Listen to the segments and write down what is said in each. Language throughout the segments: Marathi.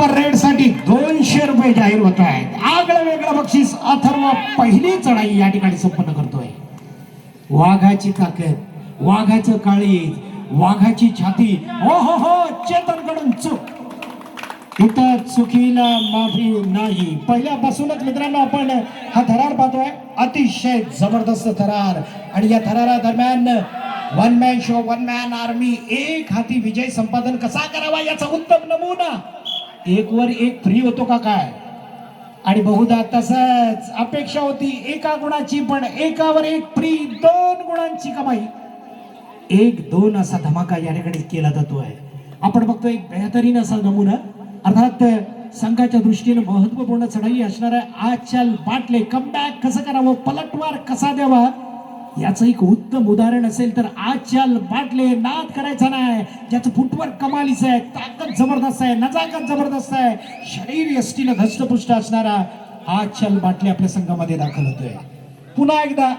सुपर रेड साठी 200 रुपये जाहीर होत आहेत. आगळं वेगळं बक्षीस अथर्व पहिली चढाई या ठिकाणी संपन्न करतोय. वाघाची ताकद, वाघाचं काळीज, वाघाची छाती. हो हो हो, चेतनकडून चूक, इथं चुकीला माफी नाही. पहिल्यापासूनच मित्रांनो आपण हा थरार पाहतोय, अतिशय जबरदस्त थरार. आणि या थरारा दरम्यान one man show, one man army, एक हाती विजय संपादन कसा करावा याचा उत्तम नमुना. एक वर एक फ्री होतो का काय, आणि बहुधा तसंच अपेक्षा होती एका गुणाची, पण एकावर एक फ्री, 2 गुणांची कमाई. 1-2 असा धमाका या ठिकाणी केला जातोय. आपण बघतोय एक बेहतरीन असा नमुना. अर्थात संघाच्या दृष्टीने महत्वपूर्ण चढाई असणार आहे. आजच्या बाटले कमबॅक कसं करावं, पलटवार कसा द्यावा याचं एक उत्तम उदाहरण असेल तर आजच्या बाटले. नाद करायचा नाही, ज्याचं फुटवर्क कमालीचं आहे, ताकद जबरदस्त आहे, नजाकत जबरदस्त आहे, शरीर यष्टीनं धष्टपुष्ट असणारा आजच्या बाटले आपल्या संघामध्ये दाखल होतोय. पुन्हा एकदा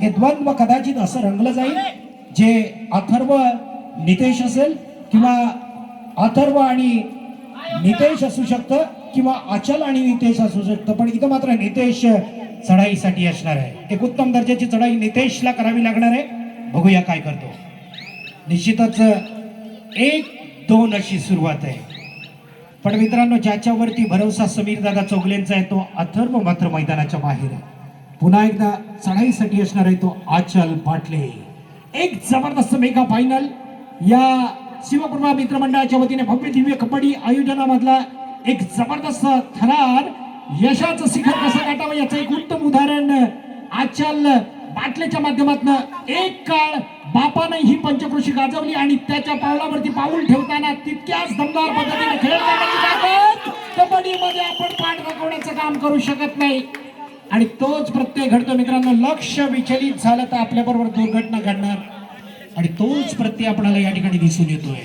हे द्वंद्व कदाचित असं रंगलं जाईल, जे अथर्व नितेश असेल किंवा अथर्व आणि नितेश असू शकतं, किंवा अचल आणि नितेश असू शकतं. पण इथं मात्र नितेश चढाईसाठी असणार आहे. एक उत्तम दर्जाची चढाई नितेशला करावी लागणार आहे. बघूया काय करतो. निश्चितच 1-2 अशी सुरुवात आहे. पण मित्रांनो, ज्याच्यावरती भरोसा समीर दादा चौगलेंचा आहे तो अथर्व मात्र मैदानाच्या बाहेर आहे. पुन्हा एकदा चढाईसाठी असणार आहे तो आचल पाटले. एक जबरदस्त मेगा फायनल या शिवकृपा मित्रमंडळाच्या वतीने भव्य दिव्य कबड्डी आयोजनामधला एक जबरदस्त थरार. यशाचं शिखर कसं गाठावं याचं एक उत्तम उदाहरण आजच्याल बाटलेच्या माध्यमातून. एक काळ बापाने ही पंचक्रोशी गाजवली आणि त्याच्या पावलावरती पाऊल ठेवताना तितक्याच दमदार पद्धतीने खेळ करण्याची ताकद कबड्डीमध्ये आपण पाठ दाखवण्याचं काम करू शकत नाही. आणि तोच प्रत्यय घडतो मित्रांनो. लक्ष विचलित झालं तर आपल्याबरोबर दुर्घटना घडणार, आणि तोच प्रत्यय आपल्याला या ठिकाणी दिसून येतोय.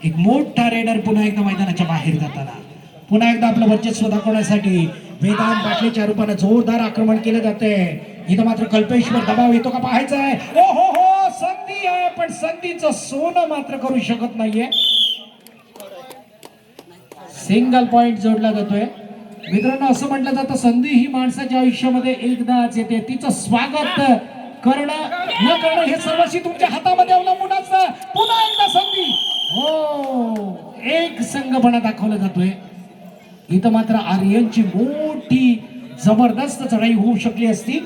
एक मोठा रेडर पुन्हा एकदा मैदानाच्या बाहेर जाताना, पुन्हा एकदा आपलं वर्चस्व दाखवण्यासाठी वेदांत बाटलेच्या रूपाने जोरदार आक्रमण केलं जाते. इथं मात्र कल्पेश्वर दबाव येतो का पाहायचा आहे. ओ हो हो, संधी आहे, पण संधीचं सोनं मात्र करू शकत नाहीये. सिंगल पॉइंट जोडला जातोय. मित्रांनो, असं म्हटलं जातं संधी ही माणसाच्या आयुष्यामध्ये एकदाच येते, तिचं स्वागत करणं न करणं हे सर्वस्वी तुमच्या हातामध्ये अवलंबून असतं. पुन्हा एकदा संधी, हो, एक संघपणा दाखवला जातोय. इथं मात्र आर्यनची मोठी जबरदस्त चढाई होऊ शकली असती,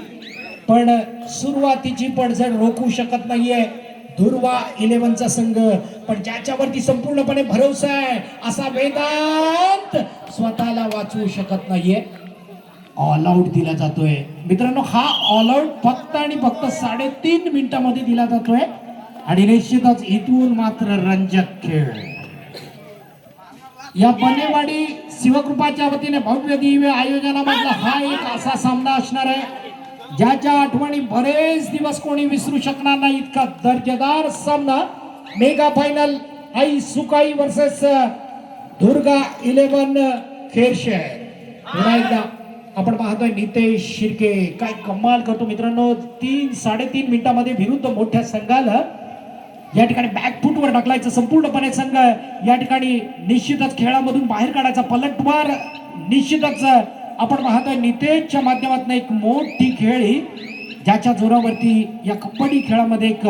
पण सुरुवातीची पडझड रोखू शकत नाहीये दुर्वा 11चा संघ. पण ज्याच्यावरती संपूर्णपणे भरोसा आहे असा वेदांत स्वतःला वाचवू शकत नाहीये. ऑल आउट दिला जातोय मित्रांनो. हा ऑल आउट फक्त आणि फक्त 3.5 मिनिटांमध्ये दिला जातोय. आणि निश्चितच इथून मात्र रंजक खेळ. या बनेवाडी शिवकृपाच्या वतीने भव्य दिव्य आयोजनामधला हा एक असा सामना असणार आहे ज्याच्या आठवणी बरेच दिवस कोणी विसरू शकणार नाही. इतका दर्जेदार सामना. मेगा फायनल आई सुकाई वर्सेस दुर्गा 11 खेरशेर. पुन्हा एकदा आपण पाहतोय नितेश शिर्के काय कमाल करतो मित्रांनो. 3-3.5 मिनिटांमध्ये विरुद्ध मोठ्या संघाला या ठिकाणी बॅकफुटवर ढकलायचं संपूर्णपणे संघ या ठिकाणी निश्चितच खेळामधून बाहेर काढायचा पलटवार. निश्चितच आपण पाहतोय नितेशच्या माध्यमातून एक मोठी खेळी ज्याच्या जोरावरती या कबड्डी खेळामध्ये एक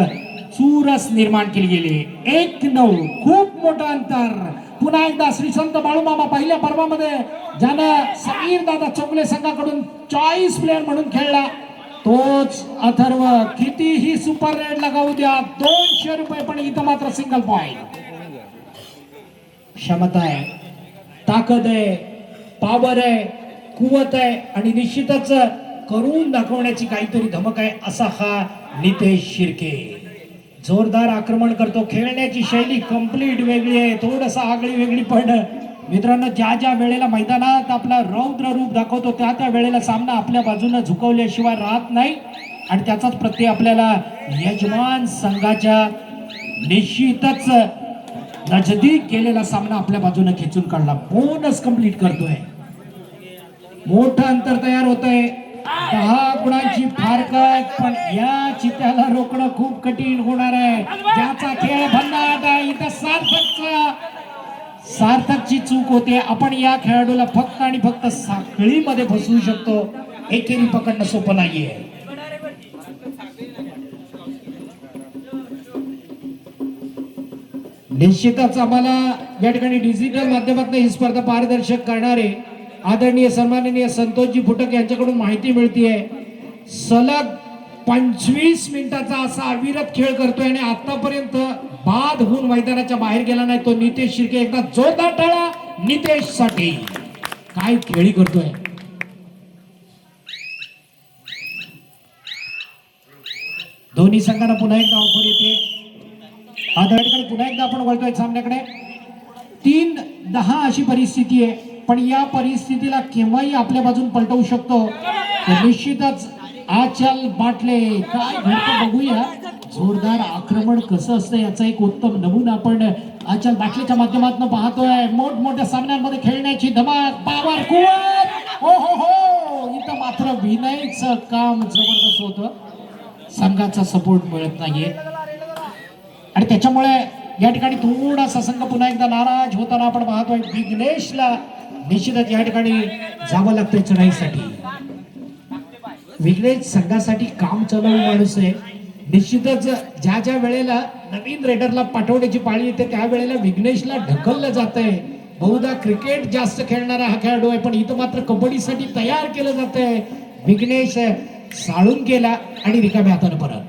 चुरस निर्माण केली गेली. 1-9 खूप मोठं अंतर. पुन्हा एकदा श्री संत बाळूमामा पहिल्या पर्वामध्ये ज्यानं समीर दादा चौगले संघाकडून चॉईस प्लेअर म्हणून खेळला तोच अथर्व. कितीही सुपर रेड लगावू द्या, 200 रुपये. पण इथं मात्र सिंगल पॉइंट. क्षमता आहे, ताकद आहे, पावर आहे, कुवत आहे आणि निश्चितच करून दाखवण्याची काहीतरी धमक आहे असा हा नितेश शिर्के. जोरदार आक्रमण करतो. खेळण्याची शैली कंप्लीट वेगळी आहे, थोडस आगळी वेगळी. पण मित्रांनो, ज्या ज्या वेळेला मैदानात आपला रौद्र रूप दाखवतो त्या त्या वेळेला सामना आपल्या बाजूने झुकवल्याशिवाय राहत नाही. आणि त्याचाच प्रत्यय आपल्याला यजमान संघाच्या निश्चितच नजदीक केलेला सामना आपल्या बाजूने खेचून काढला. बोनस कंप्लीट करतोय. मोठं अंतर तयार होतंय. 10 गुणांची फारकत. पण या चित्याला रोखणं खूप कठीण होणार आहे. ज्याचा खेळ भन्नाट आहे इथं सार्थकचा सार्थकची चूक होते. आपण या खेळाडूला फक्त आणि फक्त साखळीमध्ये फसवू शकतो. एकेरी पकडणं सोपं नाहीये. निश्चितच आम्हाला या ठिकाणी डिजिटल माध्यमातून ही स्पर्धा पारदर्शक करणारे आदरणीय सन्माननीय संतोषजी फुटक यांच्याकडून माहिती मिळतीये. सलग 25 मिनिटाचा असा अविरत खेळ करतोय आणि आतापर्यंत बाद होऊन मैदानाच्या बाहेर गेला नाही तो नितेश शिर्के. एकदा जोरदार टाळा नितेश साठी. काय खेळी करतोय. दोन्ही संघांना पुन्हा एकदा ऑफर येते. आता पुन्हा एकदा आपण वळतोय सामन्याकडे. 3-10 अशी परिस्थिती आहे, पण या परिस्थितीला केव्हाही आपल्या बाजून पलटवू शकतो. निश्चितच आचल बाटले काय घडतं बघूया. जोरदार आक्रमण कसं असतं याचा एक उत्तम नमुना आपण आचल बाटलेच्या माध्यमातून पाहतोय. मोठमोठ्या सामन्यांमध्ये खेळण्याची धमाक पावर कुवत. हो हो हो, इथं मात्र विनयचं काम जबरदस्त होतं. संघाचा सपोर्ट मिळत नाहीये आणि त्याच्यामुळे या ठिकाणी थोडासा संघ पुन्हा एकदा नाराज होताना आपण पाहतोय. विघ्नेशला निश्चितच या ठिकाणी जावं लागतंय चढाईसाठी. विघ्नेश संघासाठी काम चालवून माणूस आहे. निश्चितच ज्या ज्या वेळेला नवीन रेडरला पाठवण्याची पाळी येते त्यावेळेला विघ्नेशला ढकललं जात आहे. बहुधा क्रिकेट जास्त खेळणारा हा खेळाडू आहे, पण इथं मात्र कबड्डीसाठी तयार केलं जात आहे. विघ्नेश साळून गेला आणि रिकाम्या हाताने परत.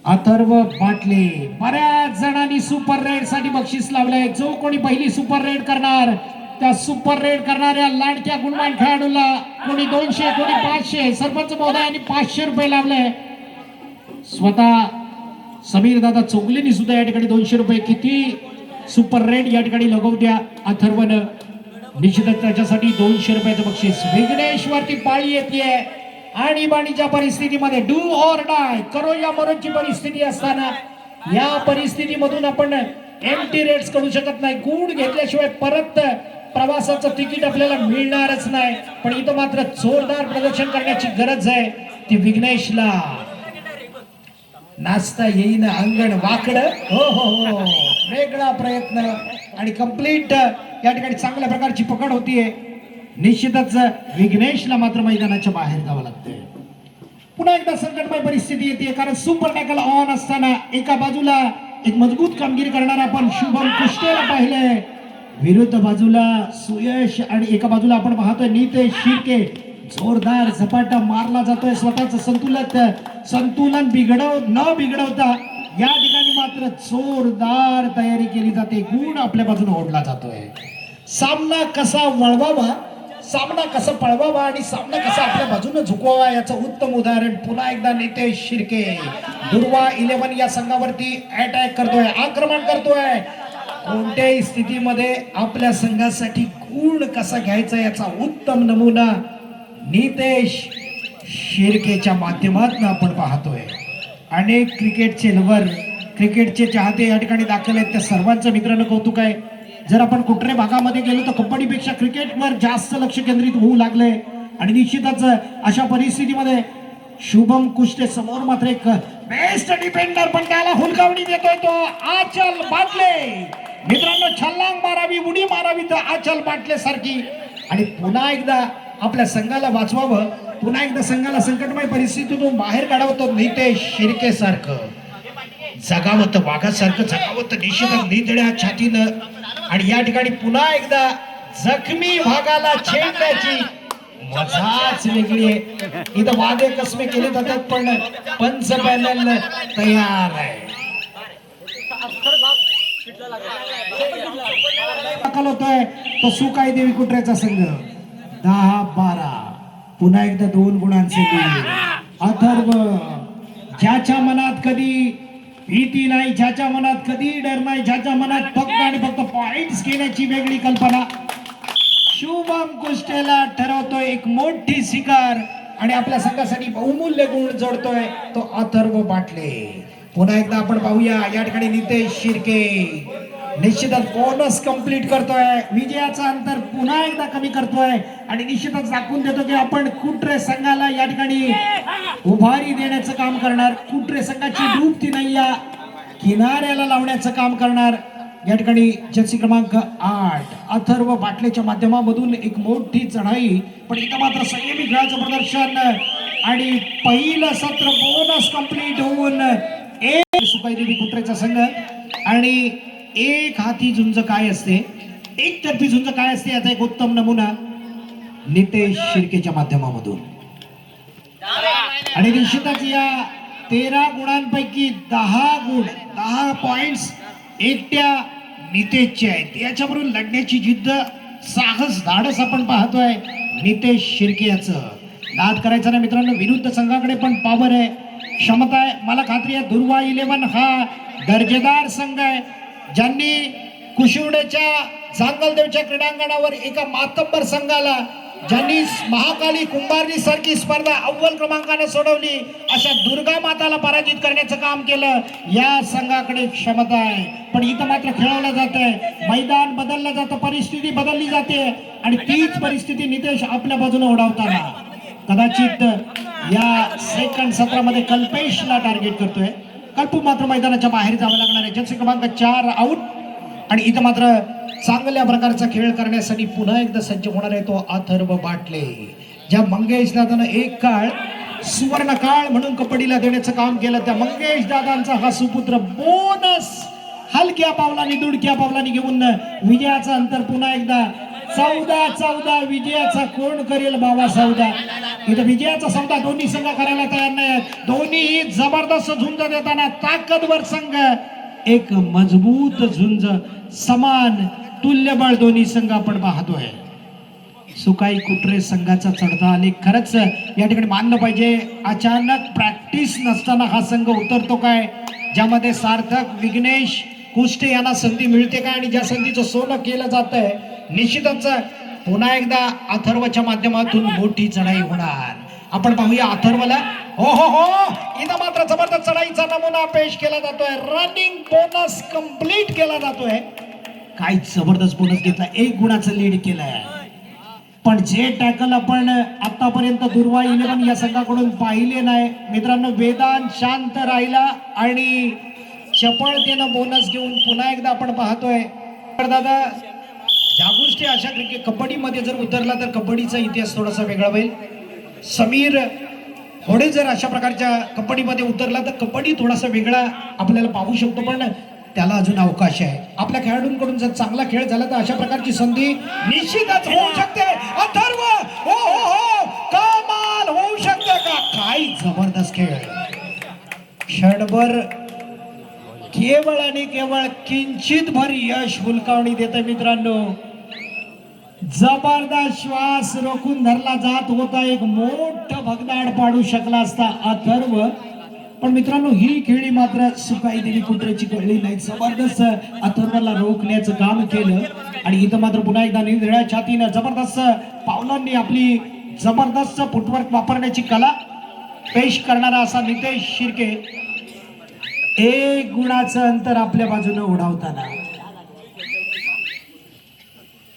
अथर्व बाटले बऱ्याच जणांनी सुपर रेड साठी बक्षीस लावलंय. जो कोणी पहिली सुपर रेड करणार त्या सुपर रेड करणाऱ्या लाडक्या गुणवान खेळाडूला कोणी 200 कोणी 500 सरपंच महोदयांनी 500 रुपये लावले. स्वतः समीर दादा चोगलेनी सुद्धा या ठिकाणी 200 रुपये. किती सुपर रेड या ठिकाणी लगवत्या अथर्वनं. निश्चितच त्याच्यासाठी 200 रुपयाचं बक्षीस. विघ्नेश्वरती पाळी येते आणीबाणीच्या परिस्थितीमध्ये डू ऑर डाय करो या मरोची परिस्थिती असताना या परिस्थितीमधून आपण एम्प्टी रेट्स करू शकत नाही. गुण घेतल्याशिवाय परत प्रवासाचं तिकीट आपल्याला मिळणारच नाही. पण इथं मात्र जोरदार प्रदर्शन करण्याची गरज आहे. ती विघ्नेशला नाचता येईन अंगण वाकड. हो हो हो, वेगळा प्रयत्न आणि कंप्लीट या ठिकाणी चांगल्या प्रकारची पकड होतीये. निश्चितच विघ्नेशला मात्र मैदानाच्या बाहेर जावं लागतंय. पुन्हा एकदा संकटमय परिस्थिती येते, कारण सुपर टॅकल ऑन असताना एका बाजूला एक मजबूत कामगिरी करणारा आपण शुभम कुष्टेला पाहिलंय, विरुद्ध बाजूला सुयश आणि एका बाजूला आपण पाहतोय नितेश शिर्के. जोरदार झपाटा मारला जातोय. स्वतःच संतुलन न बिघडवता या ठिकाणी मात्र जोरदार तयारी केली जाते. गुण आपल्या बाजूने ओढला जातोय. सामना कसा वळवावा, सामना कसा पळवावा आणि सामना कसा आपल्या बाजूने झुकवावा याचं उत्तम उदाहरण पुन्हा एकदा नितेश शिर्के. दुर्वा 11 या संघावरती अटॅक करतोय, आक्रमण करतोय. कोणत्याही स्थितीमध्ये आपल्या संघासाठी गुण कसा घ्यायचा याचा उत्तम नमुना नितेश शिर्केच्या माध्यमातून आपण पाहतोय. अनेक क्रिकेटचे लवर, क्रिकेटचे चाहते या ठिकाणी दाखल आहेत. त्या सर्वांचं मित्रांनो कौतुक आहे. जर आपण कुठल्या भागामध्ये गेलो तर कबड्डीपेक्षा क्रिकेटवर जास्त लक्ष केंद्रित होऊ लागले आणि निश्चितच अशा परिस्थितीमध्ये शुभम कुष्टे समोर मात्र एक बेस्ट डिफेंडर, पण त्याला हुलकावणी देतोय तो आचल बाटले. मित्रांनो, छल्लांग मारावी, उडी मारावी तर आचल बाटले सारखी. आणि पुन्हा एकदा आपल्या संघाला वाचवावं, पुन्हा एकदा संघाला संकटमय परिस्थितीतून बाहेर काढावं तो नितेश शिर्के सारखं जगावं, वाघासारखं जगावं निश्चितच निधड्या छातीनं. आणि या ठिकाणी पुन्हा एकदा जखमी भागाला छेडण्याची मजाच वेगळी आहे. इथं वादे कसमे केले जातात पण पंच पॅनल तयार आहे. दाखल होतोय तो सुकाई देवी कुटऱ्याचा संघ 10-12. पुन्हा एकदा 2 गुणांचे अथर्व. ज्याच्या मनात कधी भीती नाही, ज्याच्या मनात कधी डर नाही, ज्याच्या मनात फक्त आणि फक्त पॉइंट्स घेण्याची वेगळी कल्पना, शुभम कुष्टेला ठरवतोय एक मोठी शिकार आणि आपल्या संघासाठी बहुमूल्य गुण जोडतोय तो अथर्व बाटले. पुन्हा एकदा आपण पाहूया या ठिकाणी नितेश शिर्के निश्चितच बोनस कंप्लीट करतोय. विजयाचा अंतर पुन्हा एकदा कमी करतोय आणि निश्चितच दाखवून देतो की आपण कुट्रे संघाला या ठिकाणी उभारी देण्याचं काम करणार. कुट्रे संघाची डूब ती नाही या किनाऱ्याला लावण्याचं काम करणार. या ठिकाणी जर्सी क्रमांक 8 अथर्व बाटलेच्या माध्यमामधून एक मोठी चढाई, पण इथं मात्र संयमी खेळाचं प्रदर्शन आणि पहिलं सत्र बोनस कंप्लीट होऊन एक सुकाई देवी कुत्रेचा संघ आणि एक हाती झुंज काय असते, एक तर्फी झुंज काय असते याचा एक उत्तम नमुना नितेश शिर्केच्या माध्यमामधून. आणि निश्चितच या 13 गुणांपैकी 10 गुण 10 पॉइंट्स एकट्या नितेशचे आहेत. याच्यावरून लढण्याची जिद्द, साहस, धाडस आपण पाहतोय नितेश शिर्के याचं. नाद करायचा ना मित्रांनो, विरुद्ध संघाकडे पण पॉवर आहे, क्षमता आहे. मला खात्री आहे दुर्वा 11 हा दर्जेदार संघ आहे, ज्यांनी कुशिवड्याच्या जांगलदेवच्या क्रीडांगणावर एका मातब्बर संघाला, ज्यांनी महाकाली कुंभारली सारखी स्पर्धा अव्वल क्रमांकाने सोडवली, अशा दुर्गा माताला पराजित करण्याचं काम केलं. या संघाकडे क्षमता आहे, पण इथं मात्र खेळवलं जात आहे, मैदान बदललं जातं, परिस्थिती बदलली जाते आणि तीच परिस्थिती नितेश आपल्या बाजूने ओढावताना कदाचित या सेकंड सत्रामध्ये कल्पेशला टार्गेट करतोय. कल्पू मात्र मैदानाच्या बाहेर जावं लागणार आहे. जर्सी क्रमांक 4 आउट आणि इथं मात्र चांगल्या प्रकारचा खेळ करण्यासाठी पुन्हा एकदा सज्ज होणार आहे तो अथर्व बाटले. ज्या मंगेश दादानं एक काळ सुवर्ण काळ म्हणून कबड्डीला देण्याचं काम केलं, त्या मंगेश दादांचा हा सुपुत्र बोनस हलक्या पावलांनी दुडक्या पावलांनी घेऊन विजयाचं अंतर पुन्हा एकदा 14-14 विजयाचा कोण करेल बाबा सौदा. इथं विजयाचा सौदा दोन्ही संघ करायला तयार नाहीत. दोन्ही जबरदस्त झुंज देताना ताकदवर संघ, एक मजबूत झुंज, समान तुल्यबळ दोन्ही संघ आपण पाहतोय. सुकाई कुट्रे संघाचा चढता आले खरंच या ठिकाणी मानलं पाहिजे. अचानक प्रॅक्टिस नसताना हा संघ उतरतो काय, ज्यामध्ये सार्थक, विघ्नेश कुष्टे यांना संधी मिळते काय आणि ज्या संधीचं सोनं केलं जात आहे, निश्चितच पुन्हा एकदा अथर्वच्या माध्यमातून मोठी चढाई होणार. आपण पाहूया अथर्वला. हो हो हो, इथं मात्र जबरदस्त चढाईचा नमुना पेश केला जातोय. रनिंग बोनस कंप्लीट केला जातोय. काय जबरदस्त बोनस घेतला, 1 गुणाचं लीड केलंय. पण जे टॅकल आपण आतापर्यंत दुर्वा 11 या संघाकडून पाहिले नाही मित्रांनो. वेदांत शांत राहिला आणि चपळतेनं बोनस घेऊन पुन्हा एकदा आपण पाहतोय. दादा, ज्या गोष्टी अशा क्रिकेट कबड्डीमध्ये जर उतरला तर कबड्डीचा इतिहास थोडासा वेगळा होईल. समीर होडे जर अशा प्रकारच्या कबड्डीमध्ये उतरला तर कबड्डी थोडासा वेगळा आपल्याला पाहू शकतो, पण त्याला अजून अवकाश आहे. आपल्या खेळाडूंकडून जर चांगला खेळ झाला तर अशा प्रकारची संधी निश्चितच होऊ शकते. अथर्व, हो हो हो, कमाल होऊ शकते का? काय जबरदस्त खेळ, क्षणभर केवळ आणि केवळ किंचित भर यश हुलकावणी देते मित्रांनो. जबरदस्त श्वास रोखून धरला जात होता, एक मोठं भगदाड पाडू शकला असता अथर्व, पण मित्रांनो ही खेळी मात्र सुकाई देवी कुत्र्याची कळली नाही. जबरदस्त अथर्वला रोखण्याचं काम केलं आणि इथं मात्र पुन्हा एकदा निळ्या छातीनं जबरदस्त पावलांनी आपली जबरदस्त फुटवर्क वापरण्याची कला पेश करणारा असा नितेश शिर्के 1 गुणाचं अंतर आपल्या बाजूने ओढावताना.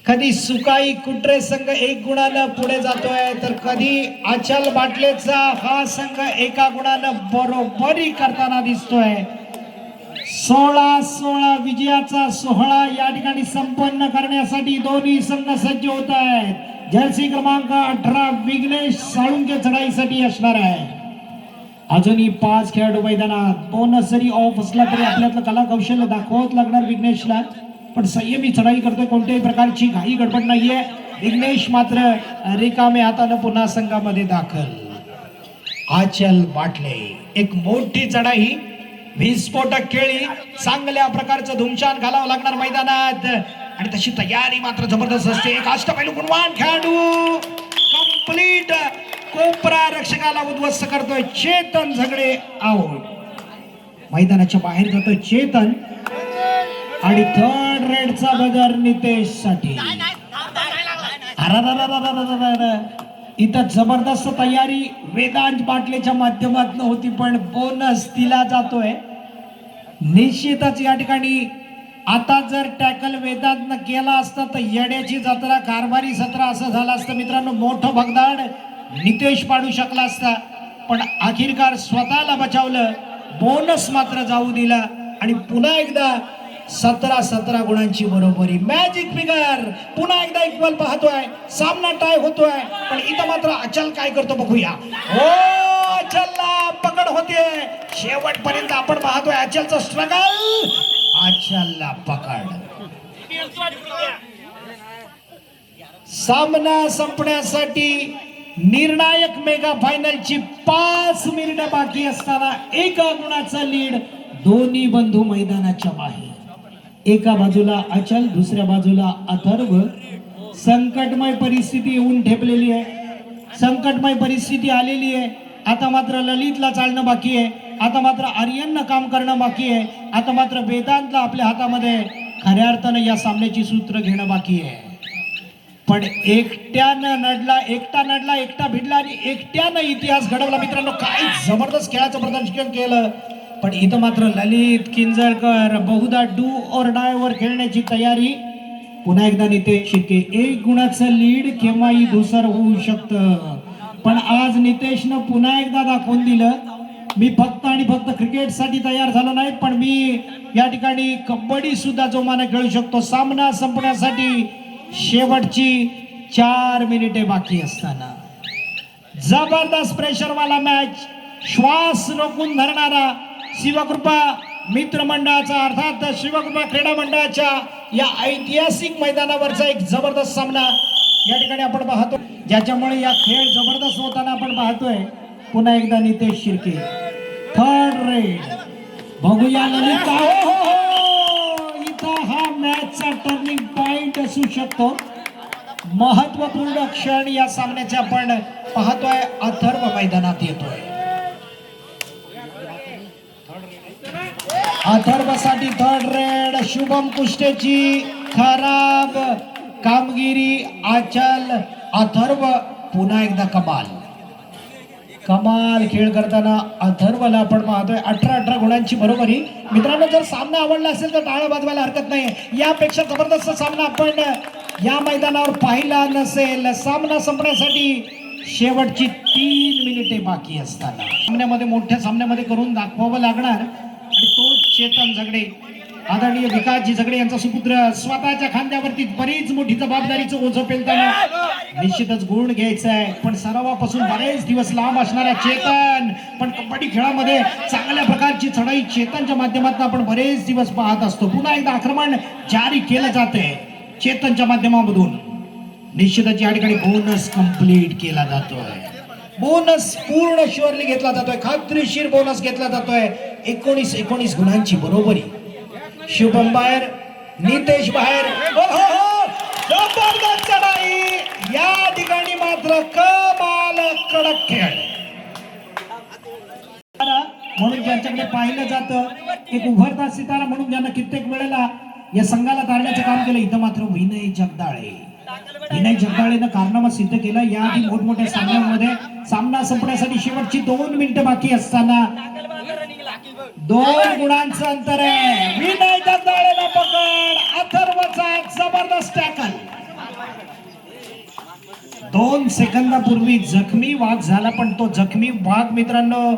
कधी सुकाई कुट्रे संघ 1 गुणानं पुढे जातोय तर कधी अचल बाटलेचा हा संघ 1 गुणानं बरोबरी करताना दिसतोय. 16-16 विजयाचा सोहळा या ठिकाणी संपन्न करण्यासाठी दोन्ही संघ सज्ज होत आहेत. जर्सी क्रमांक 18 विघ्नेश साळुंके चढाईसाठी असणार आहे. अजूनही 5 खेळाडू मैदानात. बोनस जरी ऑफ असला तरी आपल्यातलं कला कौशल्य दाखवत लागणार विघ्नेशला, पण संयमी चढाई करतोय, कोणत्याही प्रकारची घाई गडबड नाहीये. विघ्नेश मात्र रिकामे हातानं पुन्हा संघामध्ये दाखल. आचल बाटले, एक मोठी चढाई, विस्फोटक खेळी, चांगल्या प्रकारचं धुमशान घालावं लागणार मैदानात आणि तशी तयारी मात्र जबरदस्त असते. एक अष्टपैलू गुणवान खेळाडू कंप्लीट कोपरा रक्षकाला उद्ध्वस्त करतोय. चेतन झगडे आउट, मैदानाच्या बाहेर जातोय चेतन आणि थर्ड रेडचा बदर नितेश साठी. इथं जबरदस्त तयारी वेदांत बाटलेच्या माध्यमातून होती, पण बोनस दिला जातोय. निश्चितच या ठिकाणी आता जर टॅकल वेदांतनं केला असता तर येड्याची जत्रा, कारभारी सत्र असं झालं असतं मित्रांनो. मोठं भगदाड नितेश पाडू शकला असता, पण अखेरकार स्वतःला बचावलं, बोनस मात्र जाऊ दिला आणि पुन्हा एकदा 17 गुणांची बरोबरी. मॅजिक फिगर पुन्हा एकदा इक्वल पाहतोय. सामना टाय होतोय, पण इथं मात्र अचल काय करतो बघूया. हो, अचलला पकड होते. शेवटपर्यंत आपण पाहतोय अचलचं स्ट्रगल. अचलला पकड. सामना संपण्यासाठी निर्णायक मेगा फायनलची 5 मिनिटं बाकी असताना 1 गुणाचा लीड. दोन्ही बंधू मैदानाच्या बाहेर. एका बाजूला अचल, दुसऱ्या बाजूला अथर्व. संकटमय परिस्थिती येऊन ठेपलेली आहे. संकटमय परिस्थिती आलेली आहे. आता मात्र ललितला चालणं बाकी आहे. आता मात्र आर्यननं काम करणं बाकी आहे. आता मात्र वेदांतला आपल्या हातामध्ये खऱ्या अर्थानं या सामन्याची सूत्र घेणं बाकी आहे. पण एकटा नडला, एकटा भिडला आणि एकट्यानं इतिहास घडवला. मित्रांनो, काय जबरदस्त खेळाचं प्रदर्शन केलं. पण इथं मात्र ललित किंजळकर बहुधा डू और डाय वर खेळण्याची तयारी. पुन्हा एकदा नितेश शिर्के. 1 गुणाचं लीड केव्हाही धुसर होऊ शकतं, पण आज नितेशनं पुन्हा एकदा दाखवून दिलं, मी फक्त आणि फक्त क्रिकेटसाठी तयार झालो नाही, पण मी या ठिकाणी कबड्डी सुद्धा जोमाने खेळू शकतो. सामना संपण्यासाठी शेवटची 4 मिनिटे बाकी असताना जबरदस्त प्रेशरवाला मॅच. श्वास रोखून धरणारा शिवकृपा मित्रमंडळाचा, अर्थात शिवकृपा क्रीडा मंडळाच्या या ऐतिहासिक मैदानावरचा एक जबरदस्त सामना या ठिकाणी आपण पाहतो, ज्याच्यामुळे या खेळ जबरदस्त होताना आपण पाहतोय. पुन्हा एकदा नितेश शिर्के. 3rd रेड बघूया ललित. इथं हा मॅचचा टर्निंग पॉइंट असू शकतो. महत्वपूर्ण क्षण या सामन्याचे आपण पाहतोय. अथर्व मैदानात येतोय. अथर्वसाठी 3rd रेड. शुभम कुष्टेची खराब कामगिरी. अचल, अथर्व पुन्हा एकदा कमाल खेळ करताना अथर्वला आपण पाहतोय. 18 गुणांची बरोबरी. मित्रांनो, जर सामना आवडला असेल तर टाळ्या वाजवायला हरकत नाही. यापेक्षा जबरदस्त सामना आपण या मैदानावर पाहिला नसेल. सामना संपण्यासाठी शेवटची 3 मिनिटे बाकी असताना सामन्यामध्ये, मोठ्या सामन्यामध्ये करून दाखवावं लागणार. आणि तो चेतन झगडे, आदरणीय विकासजी झगडे यांचा सुपुत्र, स्वतःच्या खांद्यावरती बरीच मोठी जबाबदारीचं ओझं पेलताना निश्चितच गुण घ्यायचा आहे. पण सरावापासून बरेच दिवस लांब असणाऱ्या चेतन, पण कबड्डी खेळामध्ये चांगल्या प्रकारची चढाई चेतनच्या माध्यमातून आपण बरेच दिवस पाहत असतो. पुन्हा एकदा आक्रमण जारी केलं जाते चेतनच्या माध्यमामधून. निश्चितच या ठिकाणी बोनस कंप्लीट केला जातोय. बोनस पूर्ण शुअरली घेतला जातोय. खात्रीशीर बोनस घेतला जातोय. 19 गुणांची बरोबरी. शुभम बाहेर, नितेश बाहेर. जबरदस्त चढाई या ठिकाणी. मात्र कमाल कडक खेळ म्हणून ज्यांच्याकडे पाहिलं जातं, एक उभरता सितारा म्हणून ज्यांना कित्येक वेळेला या संघाला तारण्याचं काम केलं. इथं मात्र विनय जगदाळेनं कारनामा सिद्ध केला. याआधी मोठमोठ्या सामन्यांमध्ये सामना संपण्यासाठी शेवटची 2 मिनिटं बाकी असताना 2 गुणांचं अंतर आहे. विनय जगदाळेला पकड. अथर्वचा जबरदस्त टॅकल. 2 सेकंदापूर्वी जखमी वाघ झाला, पण तो जखमी वाघ मित्रांनो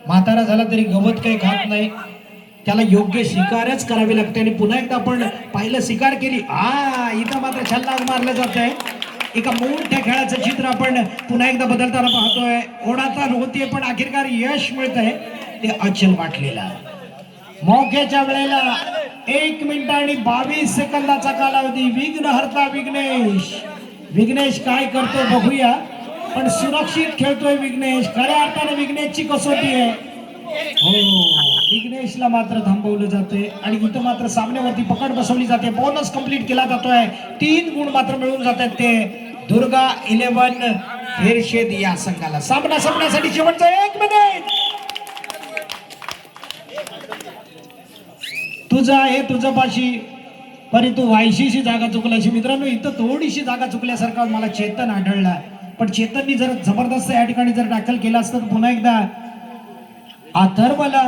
म्हातारा झाला तरी गवत काही खात नाही. त्याला योग्य शिकारच करावी लागते. आणि पुन्हा एकदा आपण पाहिलं, शिकार केली. इथं मात्र छल्लाग मारलं जात आहे. एका मोठ्या खेळाचं चित्र आपण पुन्हा एकदा बदलताना पाहतोय. ओढाताण होतीये, पण अखेरकार यश मिळत आहे ते अचल वाटलेला. मौक्याच्या वेळेला 1 मिनिट आणि 22 सेकंदाचा कालावधी. विघ्नहर्ता विघ्नेश काय करतो बघूया, पण सुरक्षित खेळतोय विघ्नेश. खऱ्या अर्थाने विघ्नेशची कसोटी आहे. हो, विघ्नेशला मात्र थांबवलं जाते. आणि इथं मात्र सामन्यावरती पकड बसवली जाते. बोनस कंप्लीट केला जातोय. 3 गुण मात्र मिळून जात आहेत ते दुर्गा 11 फेरशेद या संघाला. सामना संपण्यासाठी शेवटचा 1 मिनिट. तुझं आहे तुझं पाशी, परी तू वायशीशी जागा चुकल्याशी. मित्रांनो, इथं थोडीशी जागा चुकल्यासारखा मला चेतन आढळला. पण चेतननी जर जबरदस्त या ठिकाणी जर टॅकल केलं असतं तर पुन्हा एकदा अथर्वला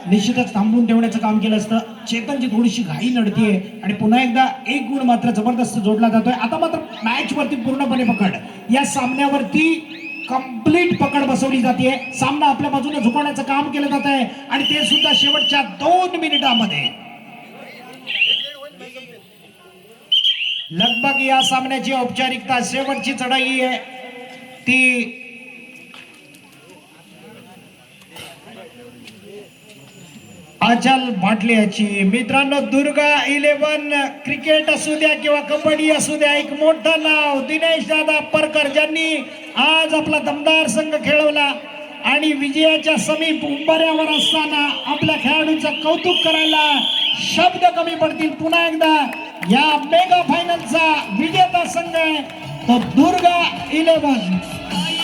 निश्चितच थांबवून ठेवण्याचं काम केलं असतं. चेतनची थोडीशी घाई नडतीये आणि पुन्हा एकदा 1 गुण मात्र जबरदस्त जोडला जातोय. आता मात्र मॅच वरती पूर्णपणे पकड. या सामन्यावरती कंप्लीट पकड बसवली जाते. सामना आपल्या बाजूने झुकवण्याचं काम केलं जात आहे आणि ते सुद्धा शेवटच्या 2 मिनिटांमध्ये. लगभग या सामन्याची औपचारिकता शेवटची चढाई आहे ती अचल भाटल्याची. मित्रांनो, दुर्गा 11 क्रिकेट असू द्या किंवा कबड्डी असू द्या, एक मोठं नाव दिनेश दादा परकर ज्यांनी आज आपला दमदार संघ खेळवला आणि विजयाच्या समीप उंबऱ्यावर असताना आपल्या खेळाडूंचं कौतुक करायला शब्द कमी पडतील. पुन्हा एकदा या मेगा फायनलचा विजेता संघ आहे तो दुर्गा 11.